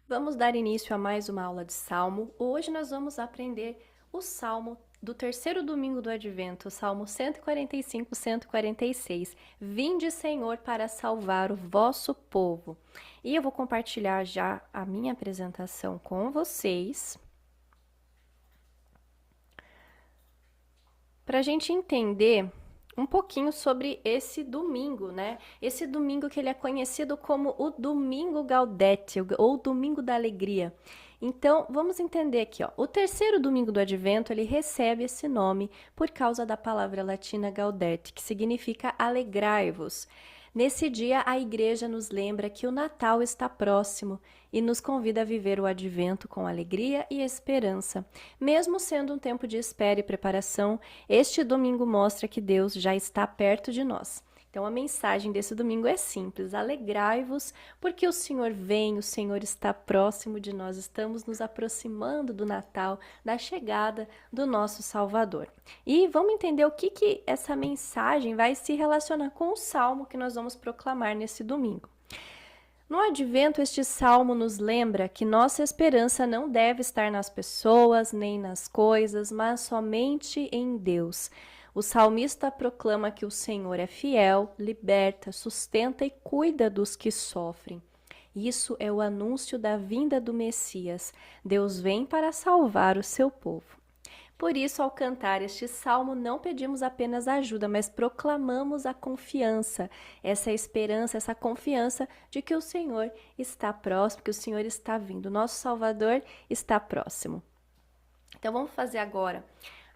Vamos dar início a mais uma aula de Salmo. Hoje nós vamos aprender o Salmo do terceiro domingo do Advento, o Salmo 145, 146. Vinde, Senhor, para salvar o vosso povo. E eu vou compartilhar já a minha apresentação com vocês, para a gente entender um pouquinho sobre esse domingo, né? Esse domingo que ele é conhecido como o Domingo Gaudete, ou Domingo da Alegria. Então, vamos entender aqui, ó. O terceiro domingo do Advento, ele recebe esse nome por causa da palavra latina gaudete, que significa alegrai-vos. Nesse dia, a igreja nos lembra que o Natal está próximo e nos convida a viver o Advento com alegria e esperança. Mesmo sendo um tempo de espera e preparação, este domingo mostra que Deus já está perto de nós. Então, a mensagem desse domingo é simples: alegrai-vos, porque o Senhor vem, o Senhor está próximo de nós, estamos nos aproximando do Natal, da chegada do nosso Salvador. E vamos entender o que essa mensagem vai se relacionar com o salmo que nós vamos proclamar nesse domingo. No Advento, este salmo nos lembra que nossa esperança não deve estar nas pessoas nem nas coisas, mas somente em Deus. O salmista proclama que o Senhor é fiel, liberta, sustenta e cuida dos que sofrem. Isso é o anúncio da vinda do Messias. Deus vem para salvar o seu povo. Por isso, ao cantar este salmo, não pedimos apenas ajuda, mas proclamamos a confiança, essa esperança, essa confiança de que o Senhor está próximo, que o Senhor está vindo, nosso Salvador está próximo. Então, vamos fazer agora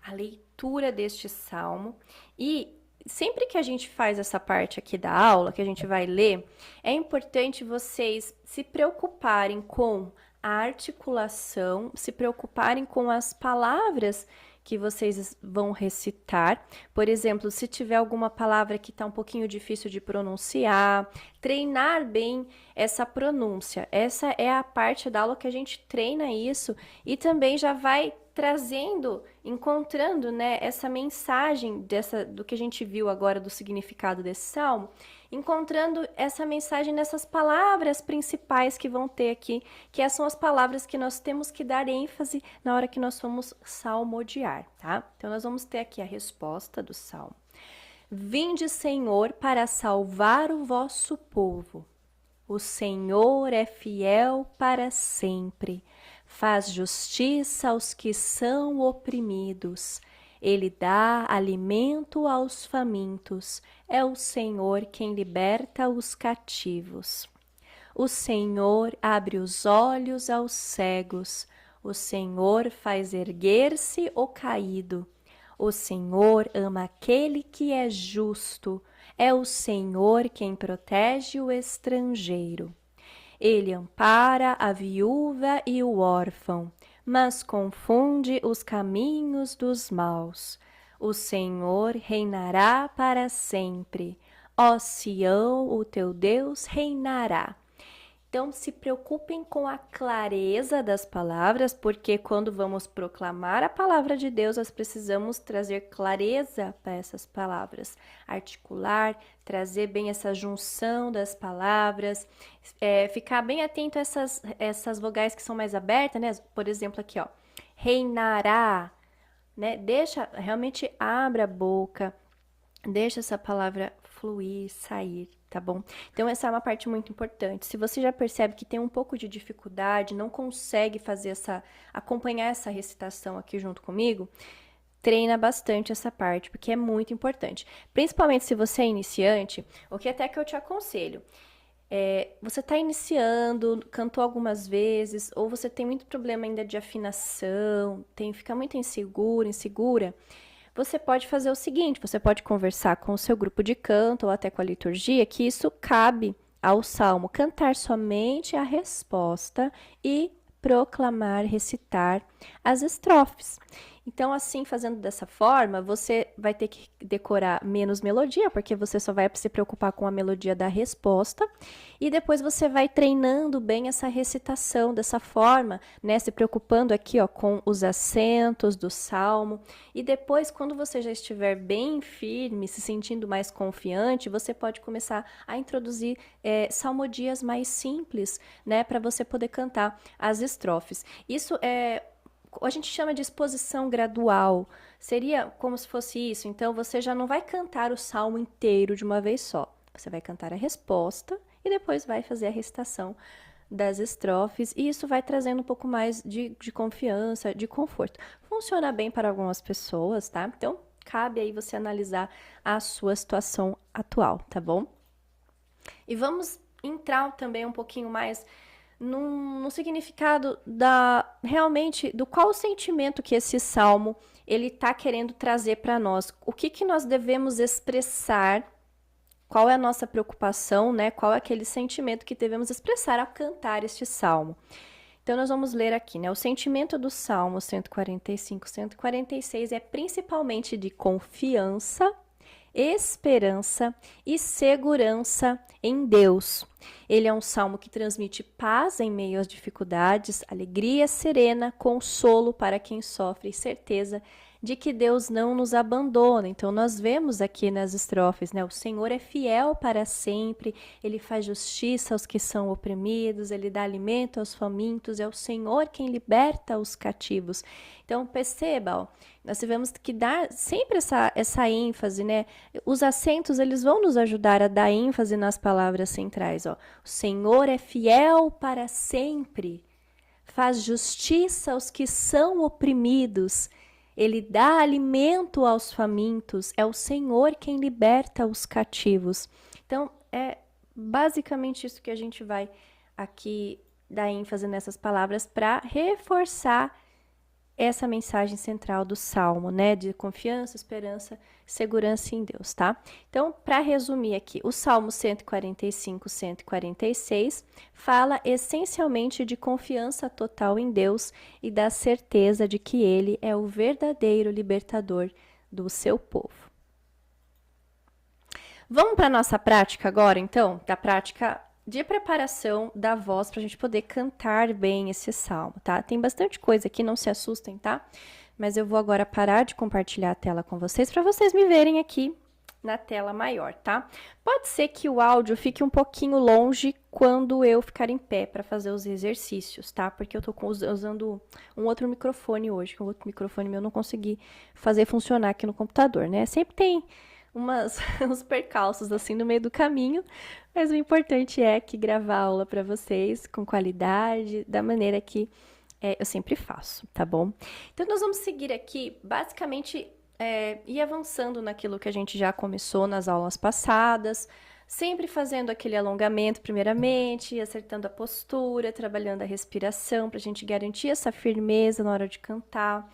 a leitura deste salmo e sempre que a gente faz essa parte aqui da aula, que a gente vai ler, é importante vocês se preocuparem com a articulação, se preocuparem com as palavras que vocês vão recitar. Por exemplo, se tiver alguma palavra que está um pouquinho difícil de pronunciar, treinar bem essa pronúncia. Essa é a parte da aula que a gente treina isso e também já vai trazendo, encontrando, né, essa mensagem do que a gente viu agora do significado desse salmo, encontrando essa mensagem nessas palavras principais que vão ter aqui, que são as palavras que nós temos que dar ênfase na hora que nós formos salmodiar, tá? Então, nós vamos ter aqui a resposta do salmo. Vinde, Senhor, para salvar o vosso povo. O Senhor é fiel para sempre. Faz justiça aos que são oprimidos. Ele dá alimento aos famintos. É o Senhor quem liberta os cativos. O Senhor abre os olhos aos cegos. O Senhor faz erguer-se o caído. O Senhor ama aquele que é justo. É o Senhor quem protege o estrangeiro. Ele ampara a viúva e o órfão, mas confunde os caminhos dos maus. O Senhor reinará para sempre. Ó Sião, o teu Deus reinará. Então, se preocupem com a clareza das palavras, porque quando vamos proclamar a palavra de Deus, nós precisamos trazer clareza para essas palavras, articular, trazer bem essa junção das palavras, ficar bem atento a essas vogais que são mais abertas, né? Por exemplo, aqui, ó, reinará, né? Realmente abre a boca, deixa essa palavra fluir, sair, tá bom? Então, essa é uma parte muito importante. Se você já percebe que tem um pouco de dificuldade, não consegue acompanhar essa recitação aqui junto comigo, treina bastante essa parte, porque é muito importante. Principalmente se você é iniciante, o que até que eu te aconselho. Você está iniciando, cantou algumas vezes, ou você tem muito problema ainda de afinação, fica muito insegura, você pode fazer o seguinte, você pode conversar com o seu grupo de canto ou até com a liturgia, que isso cabe ao salmo, cantar somente a resposta e proclamar, recitar as estrofes. Então, assim, fazendo dessa forma, você vai ter que decorar menos melodia, porque você só vai se preocupar com a melodia da resposta, e depois você vai treinando bem essa recitação dessa forma, né? Se preocupando aqui, ó, com os acentos do salmo, e depois, quando você já estiver bem firme, se sentindo mais confiante, você pode começar a introduzir salmodias mais simples, né? Para você poder cantar as estrofes. Isso a gente chama de exposição gradual. Seria como se fosse isso. Então, você já não vai cantar o salmo inteiro de uma vez só. Você vai cantar a resposta e depois vai fazer a recitação das estrofes. E isso vai trazendo um pouco mais de confiança, de conforto. Funciona bem para algumas pessoas, tá? Então, cabe aí você analisar a sua situação atual, tá bom? E vamos entrar também um pouquinho mais no significado realmente do qual o sentimento que esse salmo ele está querendo trazer para nós. O que nós devemos expressar, qual é a nossa preocupação, né? Qual é aquele sentimento que devemos expressar ao cantar este salmo. Então, nós vamos ler aqui, né? O sentimento do Salmo 145, 146 é principalmente de confiança, esperança e segurança em Deus. Ele é um salmo que transmite paz em meio às dificuldades, alegria serena, consolo para quem sofre e certeza de que Deus não nos abandona. Então, nós vemos aqui nas estrofes, né? O Senhor é fiel para sempre, Ele faz justiça aos que são oprimidos, Ele dá alimento aos famintos, é o Senhor quem liberta os cativos. Então, perceba, ó, nós tivemos que dar sempre essa ênfase, né? Os acentos, eles vão nos ajudar a dar ênfase nas palavras centrais, ó. O Senhor é fiel para sempre, faz justiça aos que são oprimidos, Ele dá alimento aos famintos, é o Senhor quem liberta os cativos. Então, é basicamente isso que a gente vai aqui dar ênfase nessas palavras para reforçar essa mensagem central do Salmo, né? De confiança, esperança, segurança em Deus, tá? Então, para resumir aqui, o Salmo 145, 146 fala essencialmente de confiança total em Deus e da certeza de que Ele é o verdadeiro libertador do seu povo. Vamos para a nossa prática agora, então? Da prática de preparação da voz para a gente poder cantar bem esse salmo, tá? Tem bastante coisa aqui, não se assustem, tá? Mas eu vou agora parar de compartilhar a tela com vocês para vocês me verem aqui na tela maior, tá? Pode ser que o áudio fique um pouquinho longe quando eu ficar em pé para fazer os exercícios, tá? Porque eu tô usando um outro microfone hoje, que o outro microfone meu eu não consegui fazer funcionar aqui no computador, né? Sempre tem uns percalços assim no meio do caminho, mas o importante é que gravar a aula para vocês com qualidade, da maneira que eu sempre faço, tá bom? Então, nós vamos seguir aqui, basicamente, ir avançando naquilo que a gente já começou nas aulas passadas, sempre fazendo aquele alongamento primeiramente, acertando a postura, trabalhando a respiração, para a gente garantir essa firmeza na hora de cantar.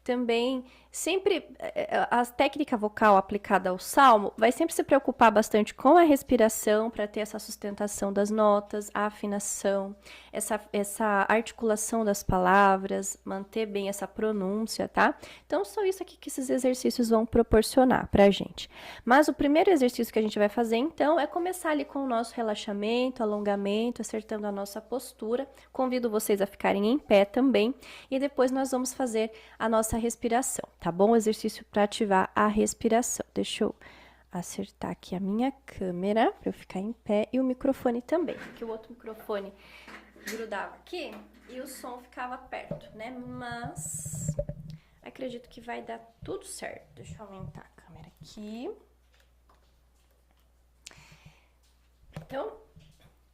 Também, sempre, a técnica vocal aplicada ao salmo vai sempre se preocupar bastante com a respiração, para ter essa sustentação das notas, a afinação, essa articulação das palavras, manter bem essa pronúncia, tá? Então, só isso aqui que esses exercícios vão proporcionar pra gente. Mas o primeiro exercício que a gente vai fazer, então, é começar ali com o nosso relaxamento, alongamento, acertando a nossa postura. Convido vocês a ficarem em pé também, e depois nós vamos fazer a nossa respiração, tá bom? Exercício para ativar a respiração. Deixa eu acertar aqui a minha câmera para eu ficar em pé e o microfone também, porque o outro microfone grudava aqui e o som ficava perto, né? Mas acredito que vai dar tudo certo. Deixa eu aumentar a câmera aqui. Então,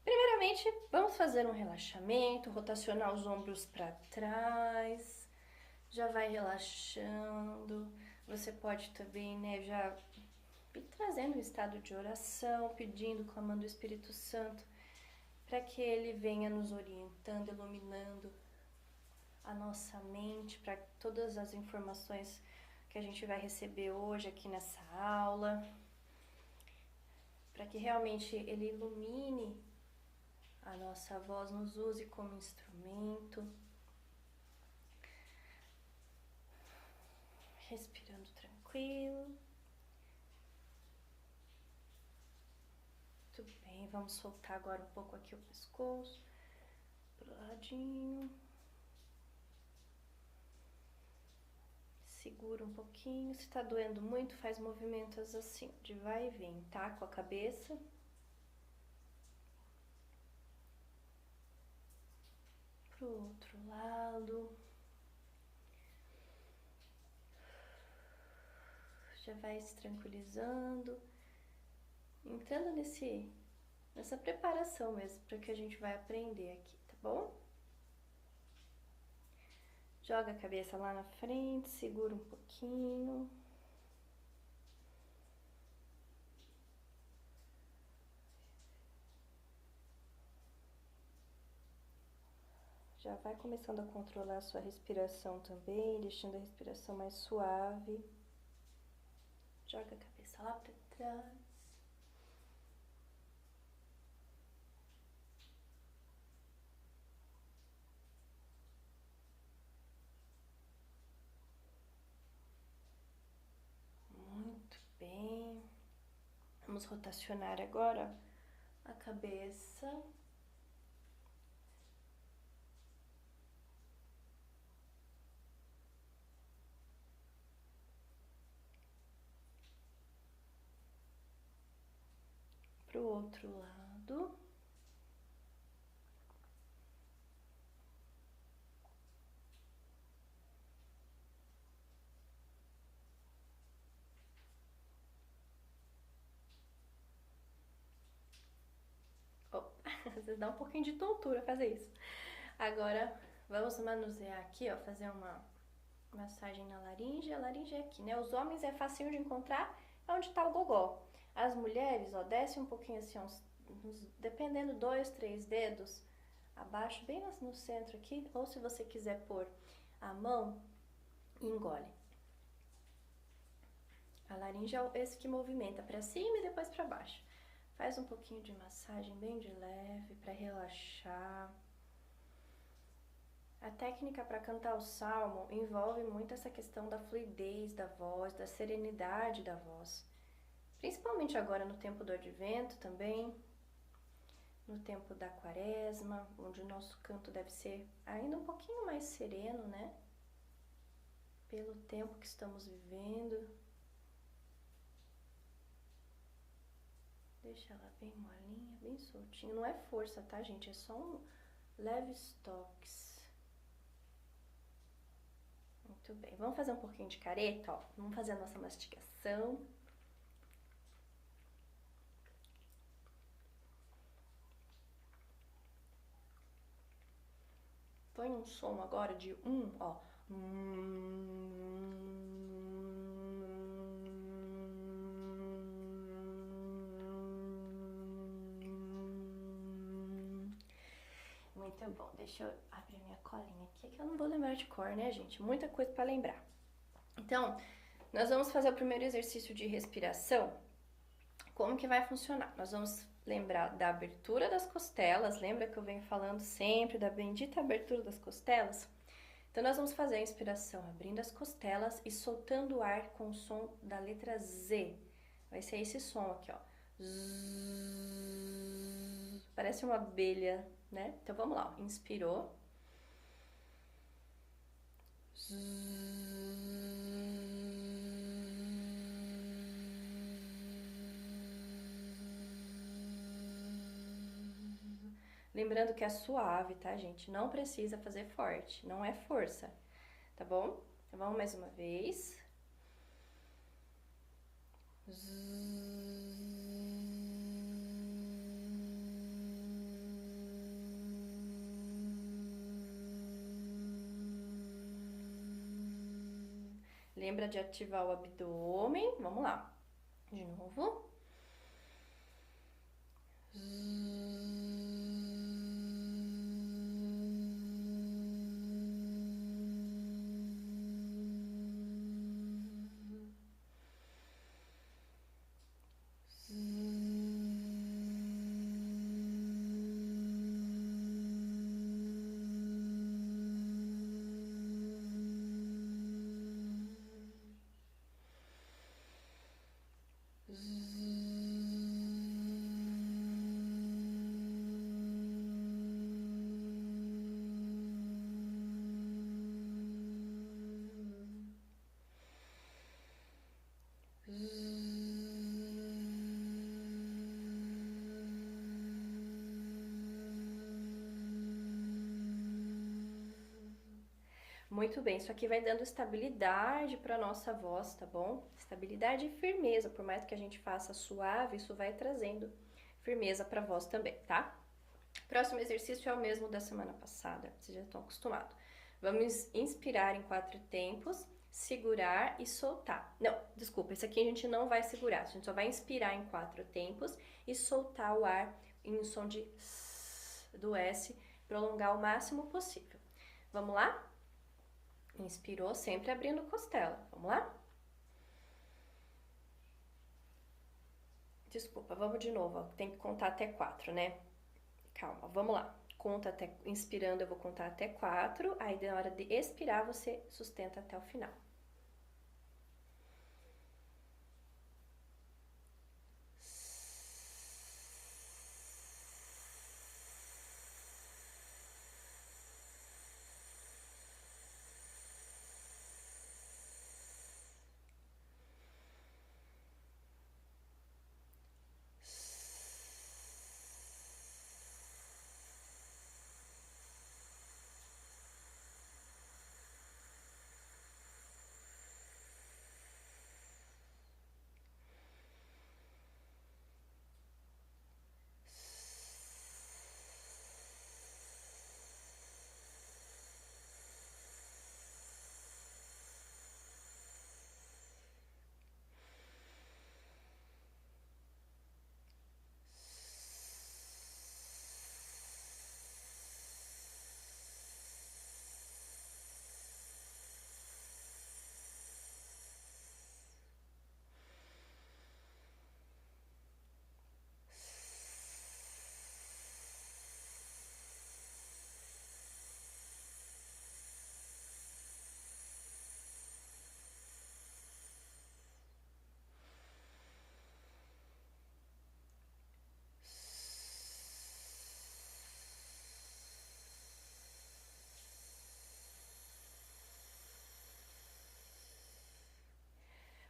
primeiramente, vamos fazer um relaxamento, rotacionar os ombros para trás. Já vai relaxando, você pode também, né, já ir trazendo um estado de oração, pedindo, clamando o Espírito Santo, para que ele venha nos orientando, iluminando a nossa mente, para todas as informações que a gente vai receber hoje aqui nessa aula, para que realmente ele ilumine a nossa voz, nos use como instrumento. Respirando tranquilo. Muito bem, vamos soltar agora um pouco aqui o pescoço, pro ladinho. Segura um pouquinho, se tá doendo muito, faz movimentos assim, de vai e vem, tá? Com a cabeça. Pro outro lado. Já vai se tranquilizando, entrando nessa preparação mesmo para que a gente vai aprender aqui, tá bom? Joga a cabeça lá na frente, segura um pouquinho. Já vai começando a controlar a sua respiração também, deixando a respiração mais suave. Joga a cabeça lá para trás. Muito bem. Vamos rotacionar agora a cabeça. Pro outro lado. Oh, às vezes dá um pouquinho de tontura fazer isso. Agora, vamos manusear aqui, ó, fazer uma massagem na laringe. A laringe é aqui, né? Os homens é facinho de encontrar, é onde tá o gogó. As mulheres, ó, desce um pouquinho assim, dependendo, 2, 3 dedos abaixo, bem no centro aqui, ou se você quiser pôr a mão, engole. A laringe é esse que movimenta para cima e depois para baixo. Faz um pouquinho de massagem bem de leve para relaxar. A técnica para cantar o salmo envolve muito essa questão da fluidez da voz, da serenidade da voz. Principalmente agora no tempo do advento também, no tempo da quaresma, onde o nosso canto deve ser ainda um pouquinho mais sereno, né? Pelo tempo que estamos vivendo. Deixa ela bem molinha, bem soltinha. Não é força, tá, gente? É só um leves toques. Muito bem. Vamos fazer um pouquinho de careta, ó. Vamos fazer a nossa mastigação. Põe um som agora de ó. Muito bom. Deixa eu abrir minha colinha aqui, que eu não vou lembrar de cor, né, gente? Muita coisa para lembrar. Então, nós vamos fazer o primeiro exercício de respiração. Como que vai funcionar? Nós vamos lembrar da abertura das costelas. Lembra que eu venho falando sempre da bendita abertura das costelas? Então, nós vamos fazer a inspiração abrindo as costelas e soltando o ar com o som da letra Z. Vai ser esse som aqui, ó. Zzz, parece uma abelha, né? Então, vamos lá. Inspirou. Zzz. Lembrando que é suave, tá, gente? Não precisa fazer forte, não é força, tá bom? Então, vamos mais uma vez. Lembra de ativar o abdômen. Vamos lá. De novo. Muito bem, isso aqui vai dando estabilidade para nossa voz, tá bom? Estabilidade e firmeza, por mais que a gente faça suave, isso vai trazendo firmeza para a voz também, tá? Próximo exercício é o mesmo da semana passada, vocês já estão acostumados. Vamos inspirar em 4 tempos, segurar e soltar. Não, desculpa, esse aqui a gente não vai segurar, a gente só vai inspirar em 4 tempos e soltar o ar em um som de S, do S, prolongar o máximo possível. Vamos lá? Inspirou, sempre abrindo costela. Vamos lá? Desculpa, vamos de novo. Ó. Tem que contar até 4, né? Calma, vamos lá. Conta até, inspirando eu vou contar até 4. Aí na hora de expirar você sustenta até o final.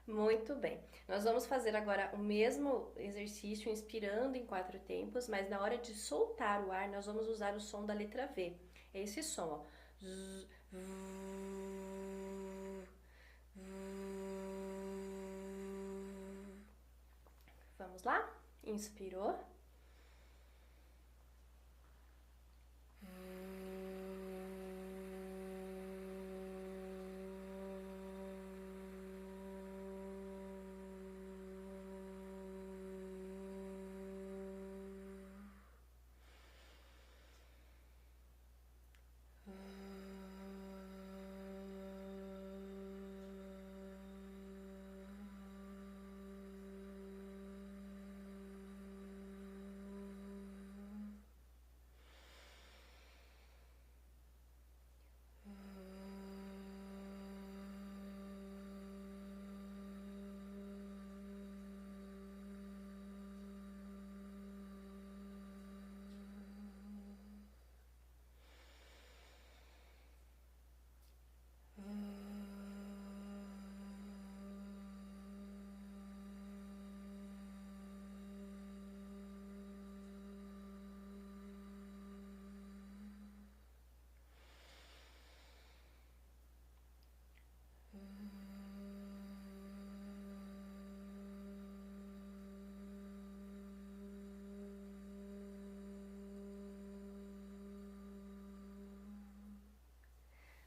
Muito bem. Nós vamos fazer agora o mesmo exercício, inspirando em 4 tempos, mas na hora de soltar o ar, nós vamos usar o som da letra V. É esse som, ó. Vamos lá? Inspirou.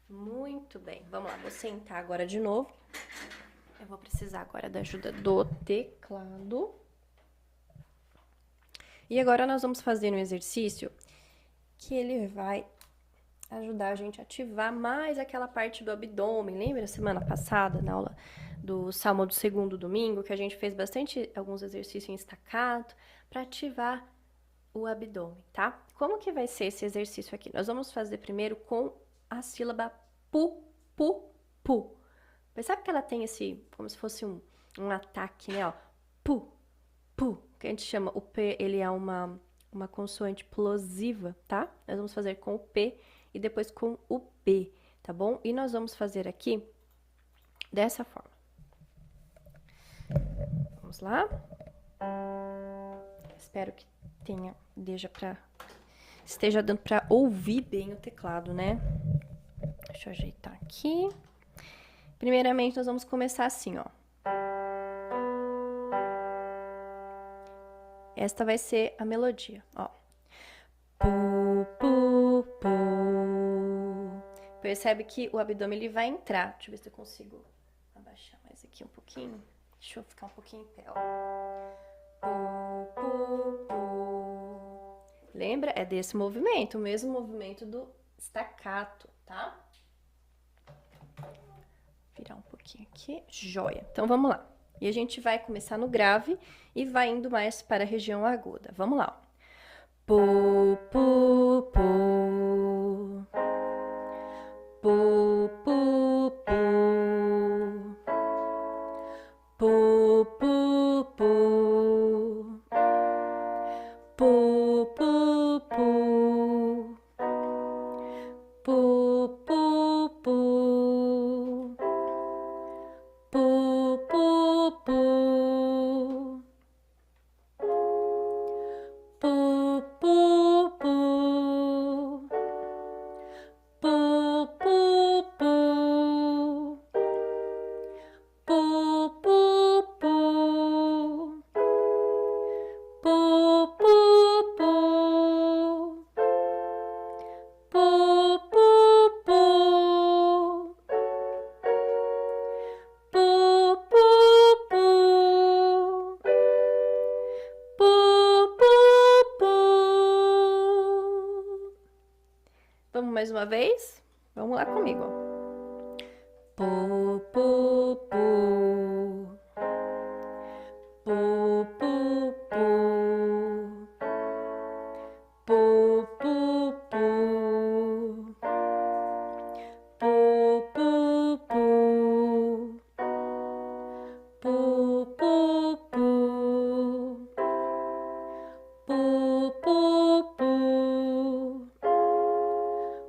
Muito bem, vamos lá, vou sentar agora de novo. Eu vou precisar agora da ajuda do teclado. E agora nós vamos fazer um exercício que ele vai ajudar a gente a ativar mais aquela parte do abdômen. Lembra semana passada, na aula do Salmo do segundo domingo, que a gente fez bastante alguns exercícios em staccato para ativar o abdômen, tá? Como que vai ser esse exercício aqui? Nós vamos fazer primeiro com a sílaba pu, pu, pu. Percebe que ela tem esse, como se fosse um ataque, né? Ó, pu, pu, que a gente chama, o P, ele é uma consoante plosiva, tá? Nós vamos fazer com o P e depois com o B, tá bom? E nós vamos fazer aqui dessa forma. Vamos lá. Espero que esteja dando para ouvir bem o teclado, né? Deixa eu ajeitar aqui. Primeiramente, nós vamos começar assim, ó. Esta vai ser a melodia, ó. Pu, pu, pu. Percebe que o abdômen ele vai entrar. Deixa eu ver se eu consigo abaixar mais aqui um pouquinho. Deixa eu ficar um pouquinho em pé, ó. Pu, pu, pu. Lembra? É desse movimento, o mesmo movimento do staccato, tá? Virar um pouquinho aqui. Joia. Então, vamos lá. E a gente vai começar no grave e vai indo mais para a região aguda. Vamos lá. Pu, pu, pu. Pu, pu, pu. Pu, pu, pu. Pu, pu, pu. Pu, pu, pu. Pu, pu, pu. Pu, pu, pu. Pu, pu, pu. Pu, pu, pu. Pu, pu, pu. Pu, pu, pu. Pu, pu, pu. Pu, pu, pu. Vamos mais uma vez? Vamos lá comigo. Pu, pu, pu. Pu, pu, pu. Pu, pu, pu. Pu, pu, pu. Pu, pu, pu. Pu, pu, pu.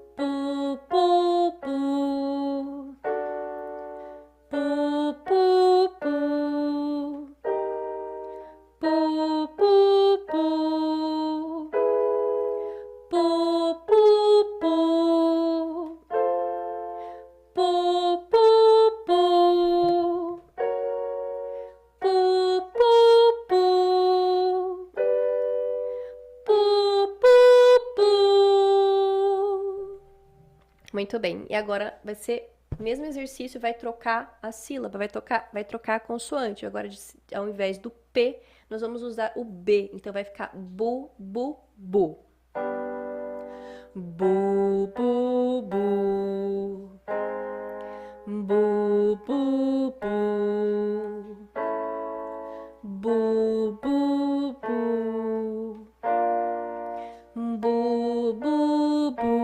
Pu, pu, pu. Pu, pu, pu. Pu, pu, pu. Pu, pu, pu. Pu, pu, pu. Pu, pu, pu. Pu, pu, pu. Muito bem. E agora vai ser o mesmo exercício, vai trocar a sílaba, vai trocar a consoante. Agora, ao invés do P, nós vamos usar o B. Então, vai ficar bu, bu, bu. Bu, bu, bu. Bu, bu, bu. Bu, bu, bu. Bu, bu, bu. Bu, bu, bu.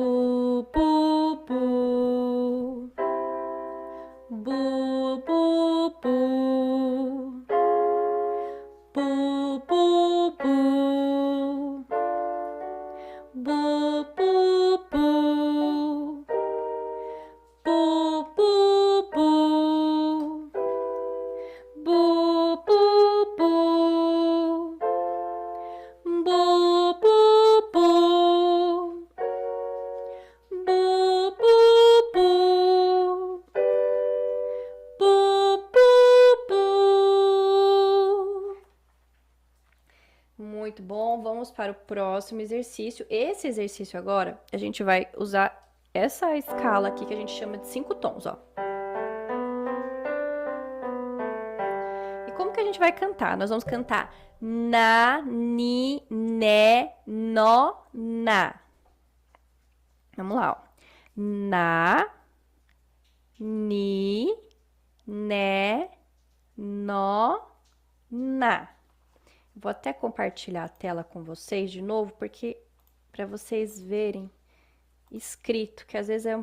Bu, bu, bu. Bu, bu, bu. Bu, bu, bu. Bu, bu, bu. Bu, bu, bu. Bu, bu, bu. Bu, bu, bu. Bu, bu, bu. Muito bom, vamos para o próximo exercício. Esse exercício agora, a gente vai usar essa escala aqui que a gente chama de 5 tons, ó. E como que a gente vai cantar? Nós vamos cantar na, ni, né, nó, na. Vamos lá, ó. Na, ni, né, nó, na. Vou até compartilhar a tela com vocês de novo, porque para vocês verem escrito, que às vezes é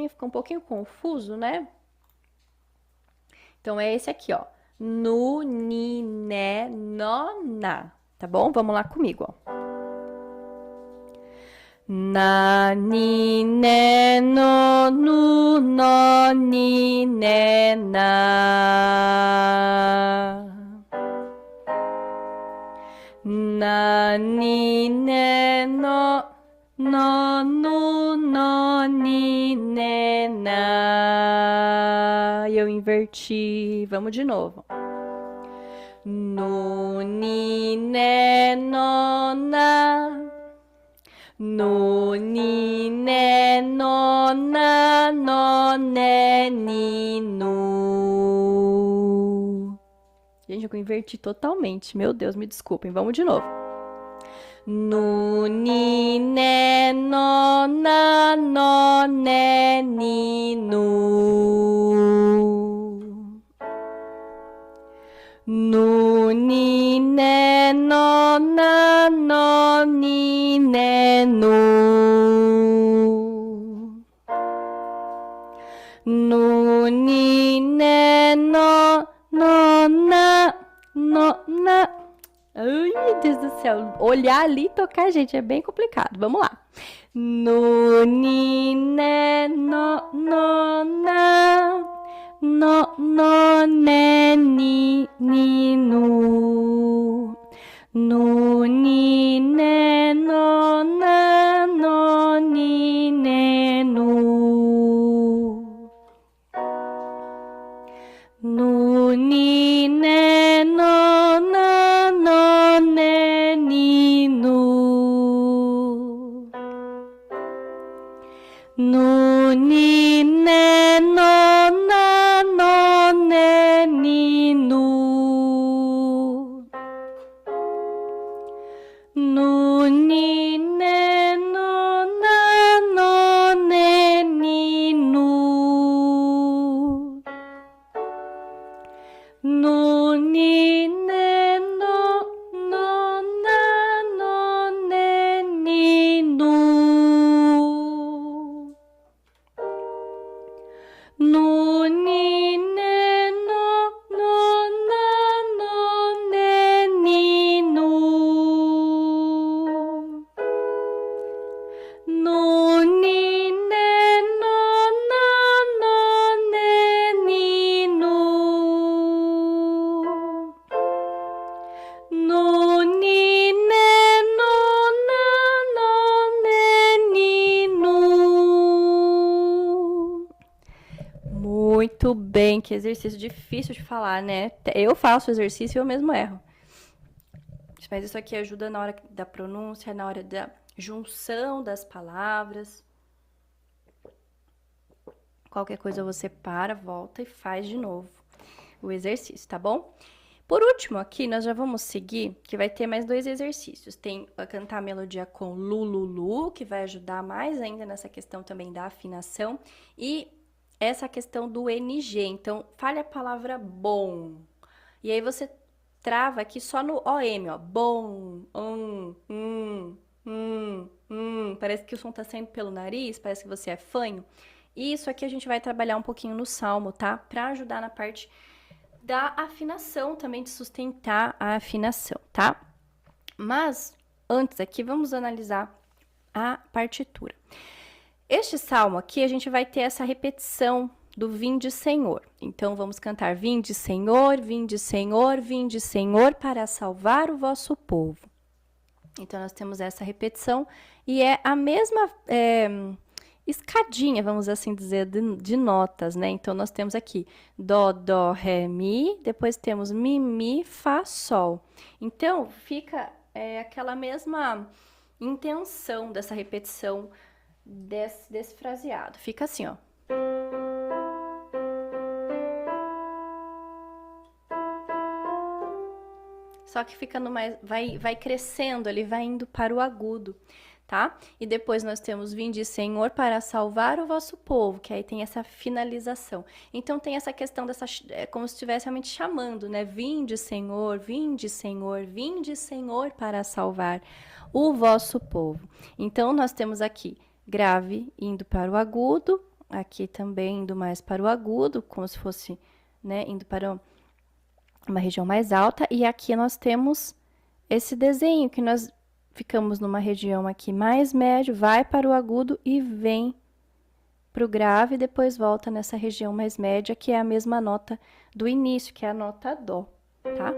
fica um pouquinho confuso, né? Então é esse aqui, ó. Nu, ni, né, nó, na. Tá bom? Vamos lá comigo, ó. Na, ni, né, no, nu, nó, ni, né, na. Na, ni, né, no. nó, nu, nó, ni, né, na. E eu inverti. Vamos de novo. No, ni, né, nó, na. No, ni, né, nó, na, nó, né, ni, no. Gente, eu inverti totalmente. Meu Deus, me desculpem. Vamos de novo. No, ni, né, nó, na, nó, né, ni, no. No, ni, né, nó, na, nó, ni, né, no. No, ni, né, nó, nó, na, nó, na. Ai, meu Deus do céu. Olhar ali e tocar, gente, é bem complicado. Vamos lá. No, ni, né, nó, nó, na. No, no, né, ni, no. No, ni, né, no, na, no, ni, né, no. No, ni, né, no, na, no, né, ni, no. No, ni, né, no, na, no, né, ni, no. No, ni, né, no, na, no, né, ni, no. No, ni, né, no, no, na, no, né, ni, no. No, ni, né, no, no, na, no, né, ni, no. No, ni, né, no, na, no, né, ni, no. No, ni, né, no, na, no, né, ni, no. Muito bem, que exercício difícil de falar, né? Eu faço o exercício e eu mesmo erro. Mas isso aqui ajuda na hora da pronúncia, na hora da junção das palavras. Qualquer coisa você para, volta e faz de novo o exercício, tá bom? Por último, aqui nós já vamos seguir, que vai ter mais 2 exercícios. Tem a cantar a melodia com lu, lu, lu, que vai ajudar mais ainda nessa questão também da afinação. E essa questão do NG. Então, fale a palavra bom. E aí você trava aqui só no OM, ó. Bom, Parece que o som tá saindo pelo nariz, parece que você é fanho. E isso aqui a gente vai trabalhar um pouquinho no salmo, tá? Pra ajudar na parte da afinação também, de sustentar a afinação, tá? Mas, antes aqui, vamos analisar a partitura. Este salmo aqui, a gente vai ter essa repetição do Vinde Senhor. Então, vamos cantar Vinde Senhor, Vinde Senhor, Vinde Senhor, para salvar o vosso povo. Então, nós temos essa repetição e é a mesma escadinha, vamos assim dizer, de notas, né? Então, nós temos aqui Dó, Dó, Ré, Mi, depois temos Mi, Mi, Fá, Sol. Então, fica aquela mesma intenção dessa repetição desse fraseado. Fica assim, ó. Só que fica no mais, vai crescendo, ele vai indo para o agudo, tá? E depois nós temos Vinde Senhor para salvar o vosso povo, que aí tem essa finalização. Então tem essa questão dessa, como se estivesse realmente chamando, né? Vinde Senhor, Vinde Senhor, Vinde Senhor para salvar o vosso povo. Então nós temos aqui grave indo para o agudo, aqui também indo mais para o agudo, como se fosse, né, indo para uma região mais alta, e aqui nós temos esse desenho, que nós ficamos numa região aqui mais médio, vai para o agudo e vem para o grave, e depois volta nessa região mais média, que é a mesma nota do início, que é a nota Dó, tá?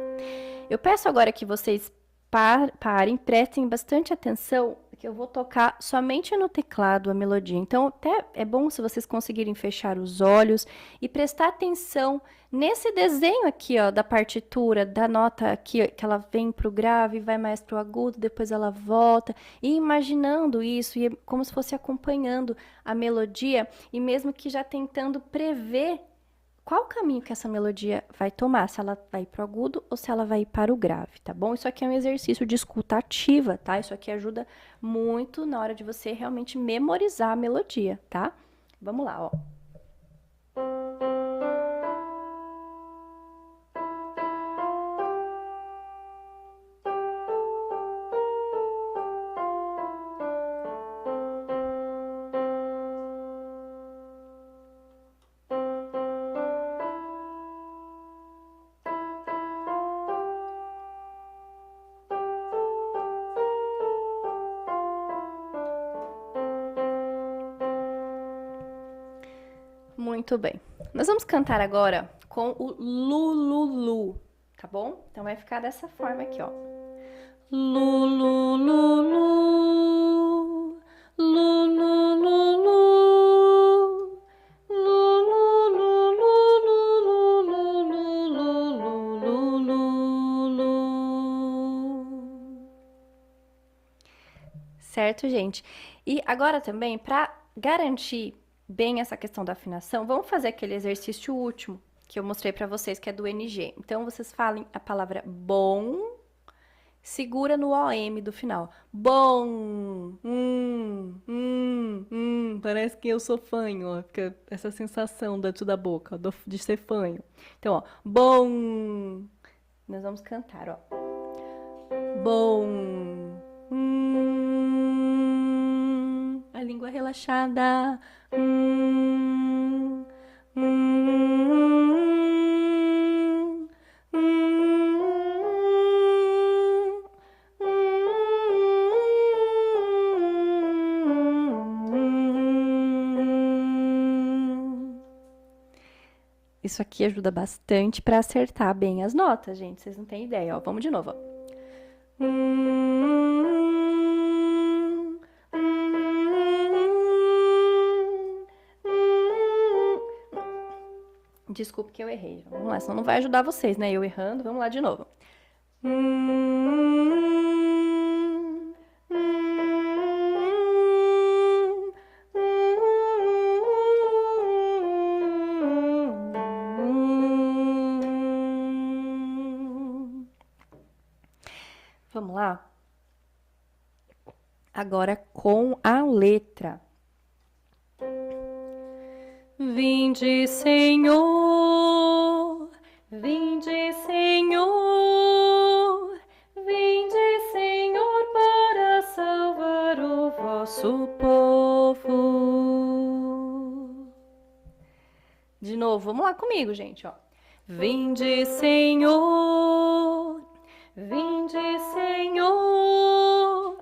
Eu peço agora que vocês Parem, prestem bastante atenção, que eu vou tocar somente no teclado a melodia. Então, até é bom se vocês conseguirem fechar os olhos e prestar atenção nesse desenho aqui, ó, da partitura, da nota aqui, ó, que ela vem pro grave, vai mais pro agudo, depois ela volta, e imaginando isso, e como se fosse acompanhando a melodia, e mesmo que já tentando prever qual o caminho que essa melodia vai tomar, se ela vai para o agudo ou se ela vai para o grave, tá bom? Isso aqui é um exercício de escuta ativa, tá? Isso aqui ajuda muito na hora de você realmente memorizar a melodia, tá? Vamos lá, ó. Muito bem. Nós vamos cantar agora com o Lu, tá bom? Então vai ficar dessa forma aqui, ó. Lu, lu, lu, lu. Lu, lu, lu, lu. Lu, lu, lu, lu, lu, lu, lu, lu, lu, lu. Certo, gente? E agora também, para garantir bem essa questão da afinação, vamos fazer aquele exercício último que eu mostrei para vocês, que é do NG. Então, vocês falem a palavra bom, segura no OM do final. Bom, parece que eu sou fanho, ó, fica essa sensação dentro da boca, ó, de ser fanho. Então, ó, bom, nós vamos cantar, ó. Bom, a língua relaxada. Isso aqui ajuda bastante para acertar bem as notas, gente. Vocês não têm ideia, ó. Vamos de novo, ó. Desculpe que eu errei. Vamos lá, senão não vai ajudar vocês, né? Eu errando. Vamos lá de novo. Vamos lá? Agora com a letra. Vinde, Senhor, vinde, Senhor, vinde, Senhor, para salvar o vosso povo. De novo, vamos lá comigo, gente, ó. Vinde, Senhor, vinde, Senhor,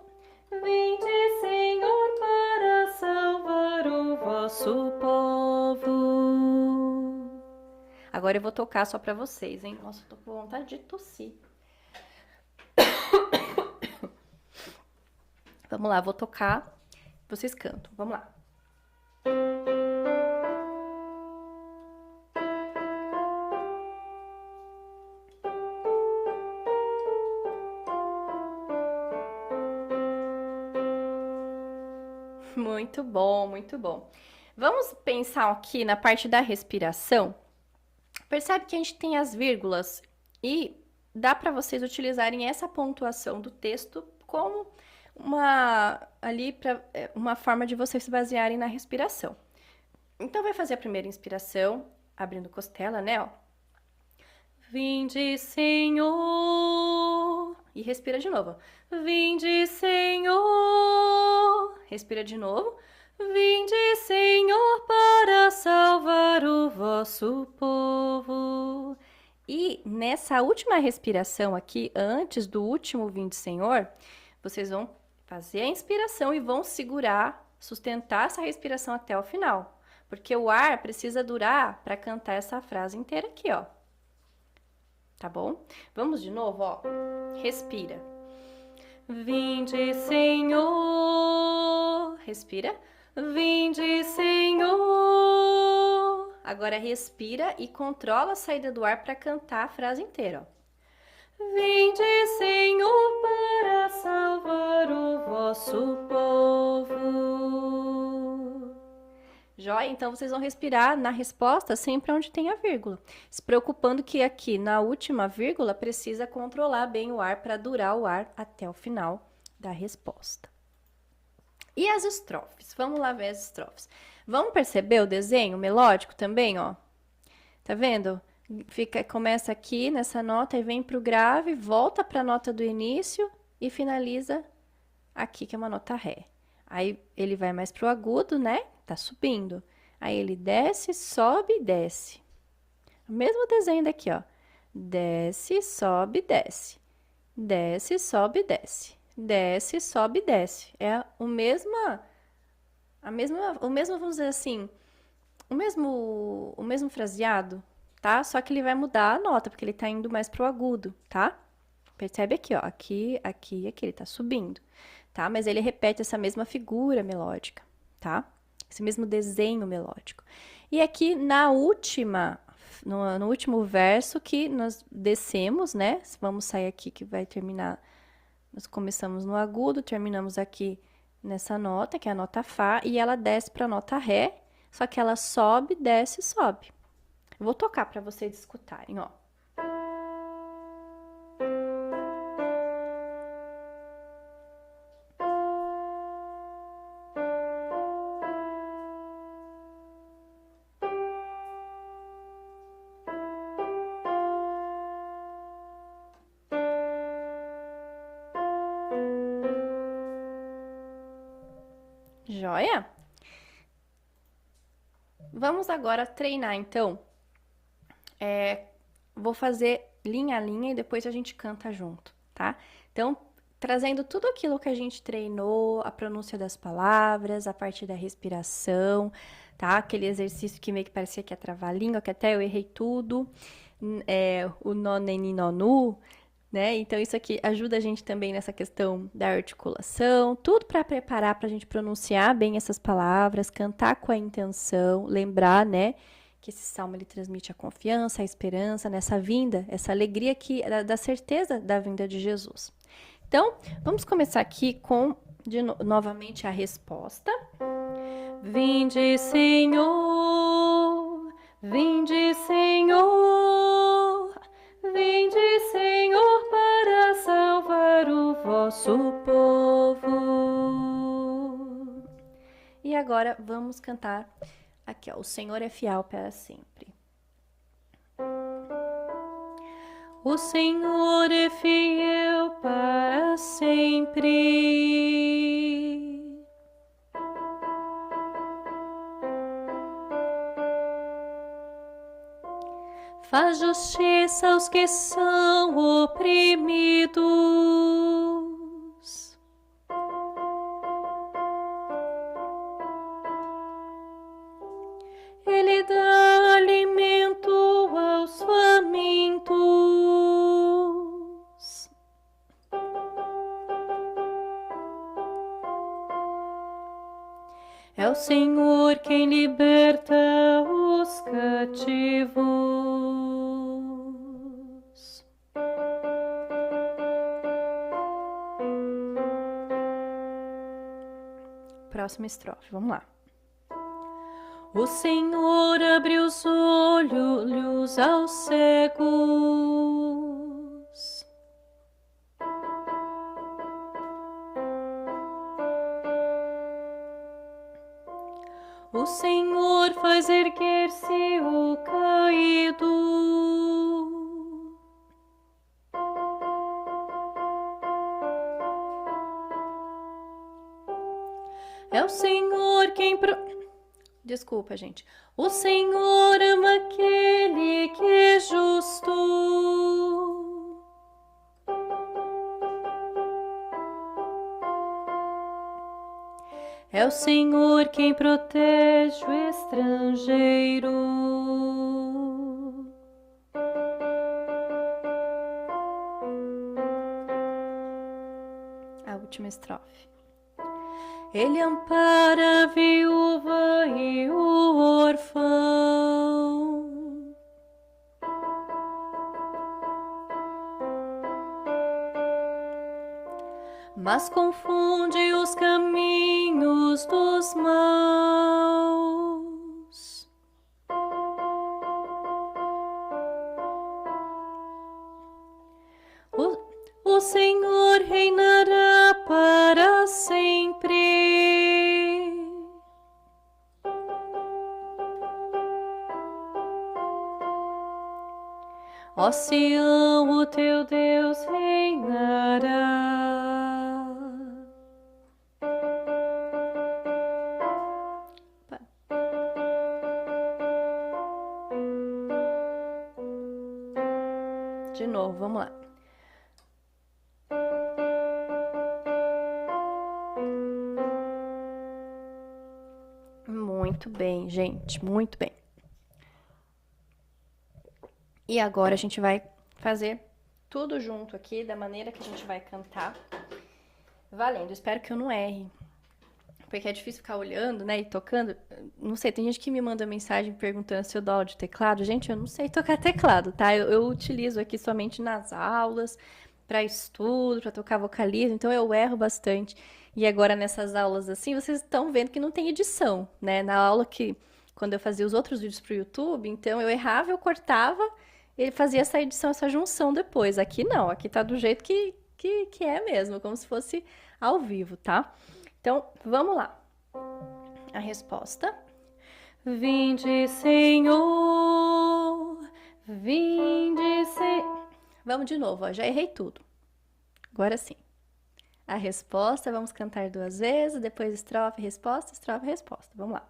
vinde, Senhor, para salvar o vosso povo. Agora eu vou tocar só pra vocês, hein? Nossa, eu tô com vontade de tossir. Vamos lá, vou tocar. Vocês cantam. Vamos lá. Muito bom, muito bom. Vamos pensar aqui na parte da respiração. Percebe que a gente tem as vírgulas e dá para vocês utilizarem essa pontuação do texto como uma forma de vocês se basearem na respiração. Então, vai fazer a primeira inspiração, abrindo costela, né, ó. Vinde, Senhor, e respira de novo. Vinde, Senhor, respira de novo. Vinde, Senhor, para salvar o vosso povo. E nessa última respiração aqui, antes do último Vinde, Senhor, vocês vão fazer a inspiração e vão segurar, sustentar essa respiração até o final. Porque o ar precisa durar para cantar essa frase inteira aqui, ó. Tá bom? Vamos de novo, ó. Respira. Vinde, Senhor. Respira. Vinde, Senhor. Agora respira e controla a saída do ar para cantar a frase inteira, ó. Vinde, Senhor, para salvar o vosso povo. Joia? Então vocês vão respirar na resposta sempre onde tem a vírgula, se preocupando que aqui na última vírgula precisa controlar bem o ar para durar o ar até o final da resposta. E as estrofes? Vamos lá ver as estrofes. Vamos perceber o desenho melódico também, ó? Tá vendo? Começa aqui nessa nota e vem para o grave, volta para a nota do início e finaliza aqui, que é uma nota Ré. Aí ele vai mais para o agudo, né? Tá subindo. Aí ele desce, sobe e desce. O mesmo desenho daqui, ó. Desce, sobe, desce. Desce, sobe, desce. Desce, sobe, desce. É o mesmo, vamos dizer assim, o mesmo fraseado, tá? Só que ele vai mudar a nota, porque ele tá indo mais pro agudo, tá? Percebe aqui, ó, aqui, ele tá subindo, tá? Mas ele repete essa mesma figura melódica, tá? Esse mesmo desenho melódico. E aqui no último verso que nós descemos, né? Vamos sair aqui que vai terminar. Nós começamos no agudo, terminamos aqui nessa nota, que é a nota Fá, e ela desce para a nota Ré, só que ela sobe, desce, sobe. Eu vou tocar para vocês escutarem, ó. Joia? Vamos agora treinar, então. Vou fazer linha a linha e depois a gente canta junto, tá? Então, trazendo tudo aquilo que a gente treinou, a pronúncia das palavras, a parte da respiração, tá? Aquele exercício que meio que parecia que ia travar a língua, que até eu errei tudo. O noneni nonu, né? Então, isso aqui ajuda a gente também nessa questão da articulação, tudo para preparar para a gente pronunciar bem essas palavras, cantar com a intenção, lembrar, né? Que esse salmo ele transmite a confiança, a esperança nessa vinda, essa alegria da certeza da vinda de Jesus. Então, vamos começar aqui com novamente a resposta. Vinde, Senhor, vinde, Senhor, vinde, Senhor, para salvar o vosso povo. E agora vamos cantar aqui, ó. O Senhor é fiel para sempre. O Senhor é fiel para sempre. Faz justiça aos que são oprimidos. Ele dá alimento aos famintos. É o Senhor quem liberta os cativos. Próxima estrofe, vamos lá. O Senhor abre os olhos aos cegos. O Senhor faz erguer-se o caído. É o Senhor quem... Desculpa, gente. O Senhor ama aquele que é justo. É o Senhor quem protege o estrangeiro. estrofe. Ele ampara a viúva e o órfão. Mas confunde os caminhos dos maus. O Senhor reinará para sempre. Ó Sião, o teu Deus reinará. De novo, vamos lá. Muito bem, gente, muito bem. E agora a gente vai fazer tudo junto aqui, da maneira que a gente vai cantar. Valendo, espero que eu não erre. Porque é difícil ficar olhando, né, e tocando. Não sei, tem gente que me manda mensagem perguntando se eu dou aula de teclado. Gente, eu não sei tocar teclado, tá? Eu utilizo aqui somente nas aulas, para estudo, para tocar vocalismo, então eu erro bastante. E agora nessas aulas assim, vocês estão vendo que não tem edição, né? Na aula que, quando eu fazia os outros vídeos pro YouTube, então eu errava, eu cortava, ele fazia essa edição, essa junção depois. Aqui não, aqui tá do jeito que é mesmo, como se fosse ao vivo, tá? Então, vamos lá. A resposta. Vinde, Senhor, vinde, Senhor. Vamos de novo, ó, já errei tudo. Agora sim. A resposta, vamos cantar 2 vezes, depois estrofe, resposta, resposta. Vamos lá.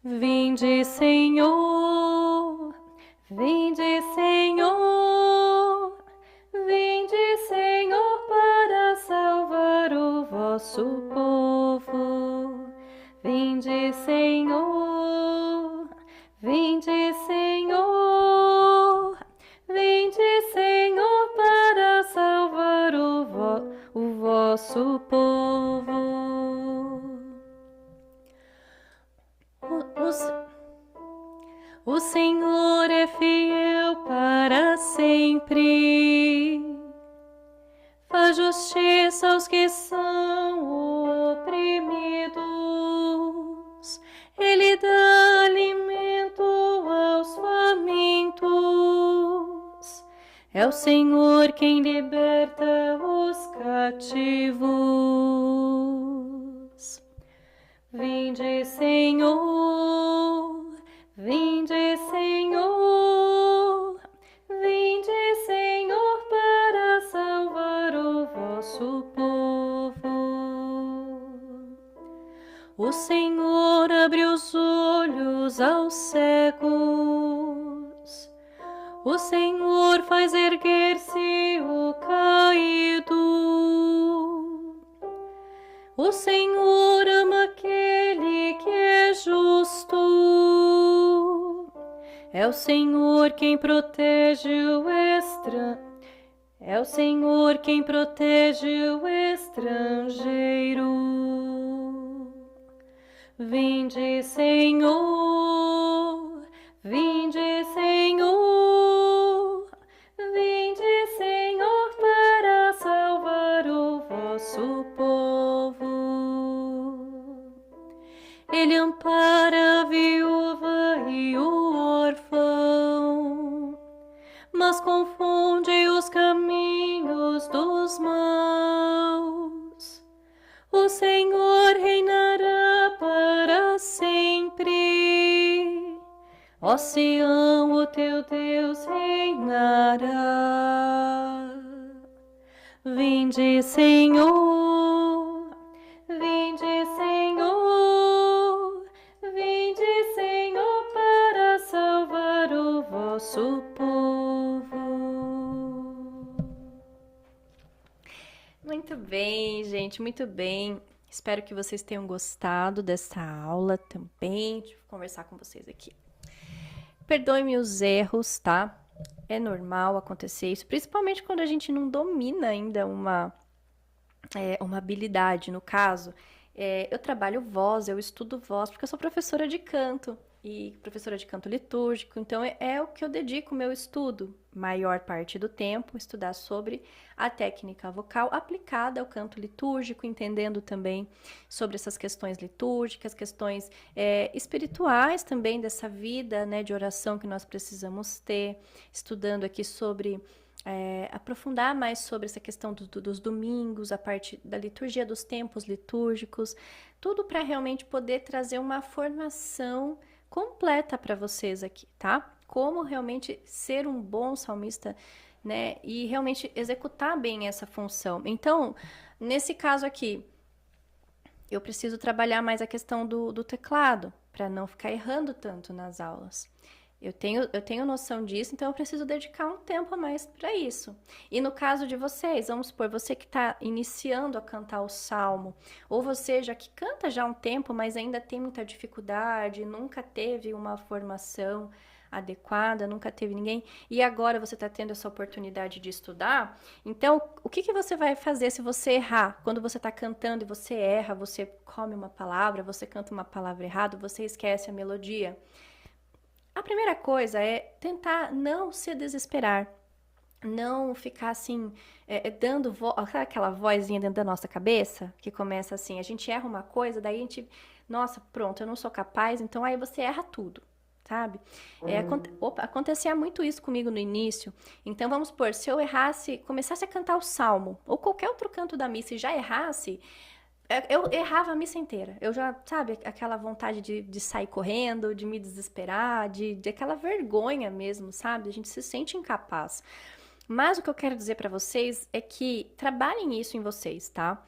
Vinde, Senhor, vinde, Senhor, vinde, Senhor, para salvar o vosso povo. Vinde, Senhor, vinde, Senhor, vinde, Senhor, para salvar o vosso povo. O Senhor é fiel para sempre, faz justiça aos que são oprimidos, Ele dá alimento aos famintos, é o Senhor quem liberta os cativos. Vinde, Senhor, vinde, Senhor, vinde, Senhor, para salvar o vosso povo. O Senhor abre os olhos aos cegos, o Senhor faz erguer-se o caído, o Senhor ama aquele que é justo, é o Senhor quem protege o estrangeiro. É o Senhor quem protege o estrangeiro. Vinde, Senhor, vinde, Senhor, vinde, Senhor, para salvar o vosso povo. Ele ampara a viúva e o órfão, mas confunde os caminhos dos maus. O Senhor reinará para sempre. Ó Sião, o teu Deus reinará. Vinde, Senhor, vinde, Senhor, vinde, Senhor, para salvar o vosso povo. Muito bem, gente, muito bem. Espero que vocês tenham gostado dessa aula também, de conversar com vocês aqui. Perdoe-me os erros, tá? É normal acontecer isso, principalmente quando a gente não domina ainda uma habilidade, no caso. Eu trabalho voz, eu estudo voz, porque eu sou professora de canto e professora de canto litúrgico, então é o que eu dedico o meu estudo, maior parte do tempo, estudar sobre a técnica vocal aplicada ao canto litúrgico, entendendo também sobre essas questões litúrgicas, questões espirituais também dessa vida, né, de oração que nós precisamos ter, estudando aqui sobre aprofundar mais sobre essa questão dos domingos, a parte da liturgia dos tempos litúrgicos, tudo para realmente poder trazer uma formação completa para vocês aqui, tá? Como realmente ser um bom salmista, né? E realmente executar bem essa função. Então, nesse caso aqui, eu preciso trabalhar mais a questão do teclado, para não ficar errando tanto nas aulas. Eu tenho noção disso, então eu preciso dedicar um tempo a mais para isso. E no caso de vocês, vamos supor, você que está iniciando a cantar o salmo, ou você já que canta já há um tempo, mas ainda tem muita dificuldade, nunca teve uma formação adequada, nunca teve ninguém, e agora você está tendo essa oportunidade de estudar, então o que você vai fazer se você errar? Quando você está cantando e você erra, você come uma palavra, você canta uma palavra errada, você esquece a melodia. A primeira coisa é tentar não se desesperar, não ficar assim, dando aquela vozinha dentro da nossa cabeça, que começa assim, a gente erra uma coisa, daí a gente, nossa, pronto, eu não sou capaz, então aí você erra tudo, sabe? Acontecia muito isso comigo no início, então vamos supor, se eu errasse, começasse a cantar o salmo, ou qualquer outro canto da missa e já errasse, eu errava a missa inteira. Eu já, sabe, aquela vontade de sair correndo, de me desesperar, de aquela vergonha mesmo, sabe? A gente se sente incapaz. Mas o que eu quero dizer pra vocês é que trabalhem isso em vocês, tá?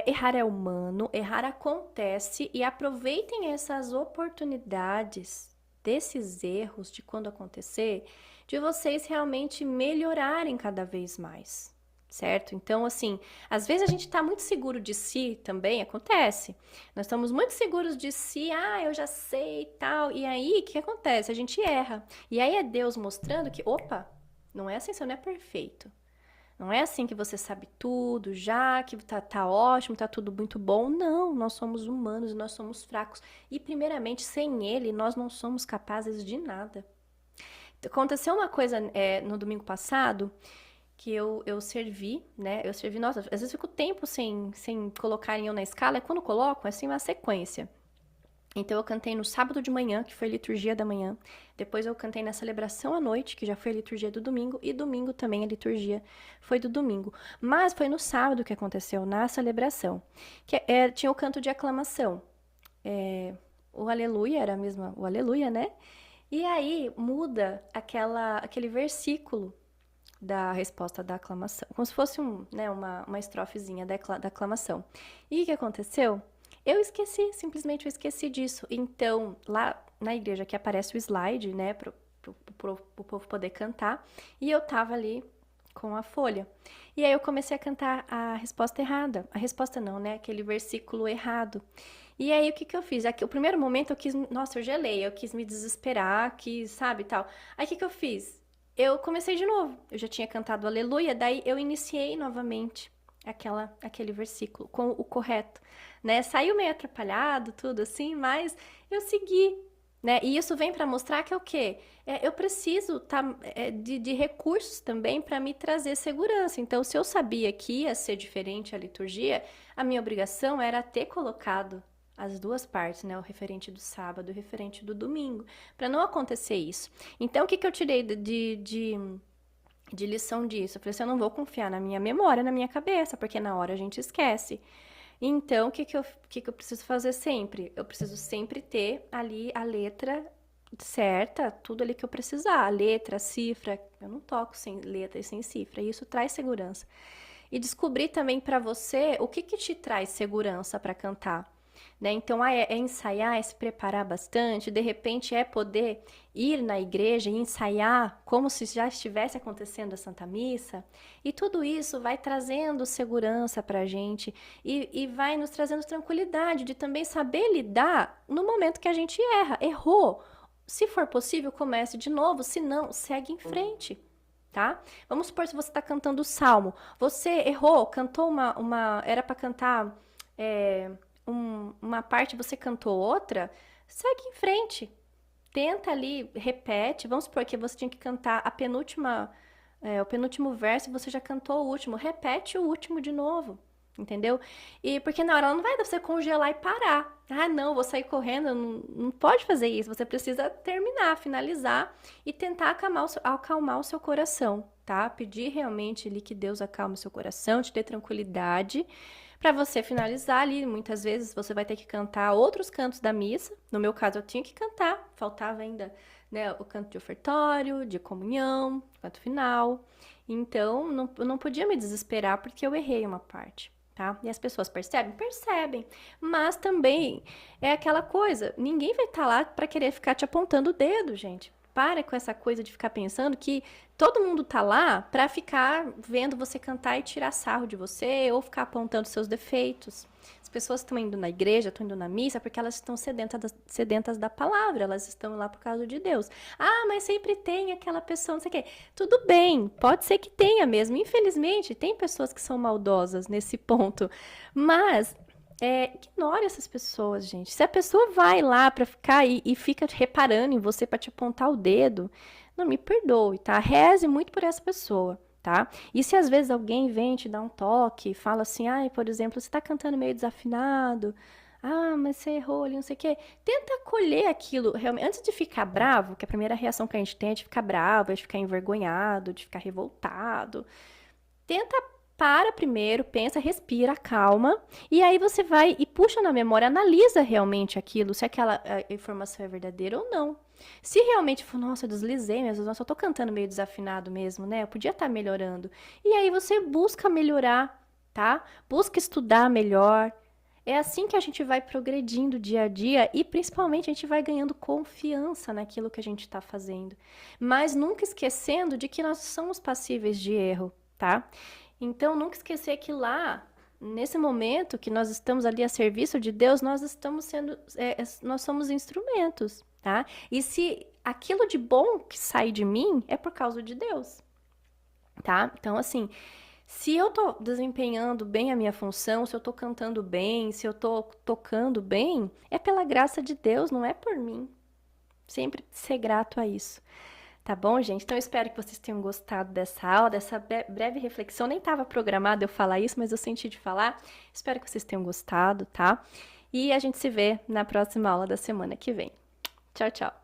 Errar é humano, errar acontece e aproveitem essas oportunidades desses erros de quando acontecer, de vocês realmente melhorarem cada vez mais. Certo? Então, assim, às vezes a gente está muito seguro de si também, acontece. Nós estamos muito seguros de si, eu já sei e tal. E aí, o que acontece? A gente erra. E aí é Deus mostrando que, opa, não é assim, você não é perfeito. Não é assim que você sabe tudo já, que tá ótimo, tá tudo muito bom. Não, nós somos humanos, nós somos fracos. E, primeiramente, sem Ele, nós não somos capazes de nada. Aconteceu uma coisa no domingo passado que eu servi, né? Eu servi, nossa, às vezes eu fico tempo sem colocarem eu na escala, e quando coloco, é assim uma sequência. Então eu cantei no sábado de manhã, que foi a liturgia da manhã, depois eu cantei na celebração à noite, que já foi a liturgia do domingo, e domingo também a liturgia foi do domingo. Mas foi no sábado que aconteceu, na celebração, que tinha o canto de aclamação. O aleluia era a mesma, o aleluia, né? E aí muda aquele versículo da resposta da aclamação, como se fosse uma estrofezinha da aclamação. E o que aconteceu? Eu esqueci, simplesmente eu esqueci disso. Então, lá na igreja que aparece o slide, né, pro povo poder cantar, e eu tava ali com a folha. E aí eu comecei a cantar a resposta errada. A resposta não, né, aquele versículo errado. E aí o que eu fiz? Aqui, o primeiro momento eu gelei, eu quis me desesperar, sabe, tal. Aí o que eu fiz? Eu comecei de novo. Eu já tinha cantado Aleluia, daí eu iniciei novamente aquele versículo com o correto, né? Saiu meio atrapalhado, tudo assim, mas eu segui, né? E isso vem para mostrar que é o quê? Eu preciso de recursos também para me trazer segurança. Então, se eu sabia que ia ser diferente a liturgia, a minha obrigação era ter colocado as duas partes, né? O referente do sábado e o referente do domingo, para não acontecer isso. Então, o que eu tirei de lição disso? Eu falei assim, eu não vou confiar na minha memória, na minha cabeça, porque na hora a gente esquece. Então, o que eu preciso fazer sempre? Eu preciso sempre ter ali a letra certa, tudo ali que eu precisar. A letra, a cifra, eu não toco sem letra e sem cifra, e isso traz segurança. E descobrir também para você o que te traz segurança para cantar. Né? Então, ensaiar, é se preparar bastante, de repente é poder ir na igreja e ensaiar como se já estivesse acontecendo a Santa Missa, e tudo isso vai trazendo segurança para a gente e vai nos trazendo tranquilidade de também saber lidar no momento que a gente errou. Se for possível, comece de novo, se não, segue em frente. tá? Vamos supor se você está cantando o salmo, você errou, cantou era para cantar uma parte, você cantou outra, segue em frente, tenta ali, repete, vamos supor que você tinha que cantar o penúltimo verso e você já cantou o último, repete o último de novo. Entendeu? E porque na hora ela não vai dar pra você congelar e parar. Ah, não, vou sair correndo. Não, não pode fazer isso. Você precisa terminar, finalizar e tentar acalmar o seu coração, tá? Pedir realmente ali que Deus acalme o seu coração, te dê tranquilidade para você finalizar ali. Muitas vezes você vai ter que cantar outros cantos da missa. No meu caso, eu tinha que cantar. Faltava ainda, né, o canto de ofertório, de comunhão, canto final. Então, não podia me desesperar porque eu errei uma parte. Tá? E as pessoas percebem? Percebem. Mas também é aquela coisa, ninguém vai estar lá para querer ficar te apontando o dedo, gente. Para com essa coisa de ficar pensando que todo mundo tá lá para ficar vendo você cantar e tirar sarro de você ou ficar apontando seus defeitos. As pessoas estão indo na igreja, estão indo na missa porque elas estão sedentas da palavra, elas estão lá por causa de Deus. Ah, mas sempre tem aquela pessoa, não sei o quê. Tudo bem, pode ser que tenha mesmo. Infelizmente, tem pessoas que são maldosas nesse ponto. Mas ignore essas pessoas, gente. Se a pessoa vai lá pra ficar e fica reparando em você pra te apontar o dedo, não me perdoe, tá? Reze muito por essa pessoa, tá? E se às vezes alguém vem te dar um toque, fala assim, ai, por exemplo, você tá cantando meio desafinado, ah, mas você errou ali, não sei o quê. Tenta acolher aquilo, realmente, antes de ficar bravo, que a primeira reação que a gente tem é de ficar bravo, é de ficar envergonhado, de ficar revoltado. Tenta para primeiro, pensa, respira, calma, e aí você vai e puxa na memória, analisa realmente aquilo, se aquela informação é verdadeira ou não. Se realmente for, nossa, eu deslizei mesmo, nossa, eu tô cantando meio desafinado mesmo, né? Eu podia estar melhorando. E aí você busca melhorar, tá? Busca estudar melhor. É assim que a gente vai progredindo dia a dia e principalmente a gente vai ganhando confiança naquilo que a gente está fazendo. Mas nunca esquecendo de que nós somos passíveis de erro, tá? Então, nunca esquecer que lá, nesse momento que nós estamos ali a serviço de Deus, nós estamos nós somos instrumentos, tá? E se aquilo de bom que sai de mim é por causa de Deus, tá? Então, assim, se eu tô desempenhando bem a minha função, se eu tô cantando bem, se eu tô tocando bem, é pela graça de Deus, não é por mim. Sempre ser grato a isso. Tá bom, gente? Então, eu espero que vocês tenham gostado dessa aula, dessa breve reflexão. Nem estava programado eu falar isso, mas eu senti de falar. Espero que vocês tenham gostado, tá? E a gente se vê na próxima aula da semana que vem. Tchau, tchau!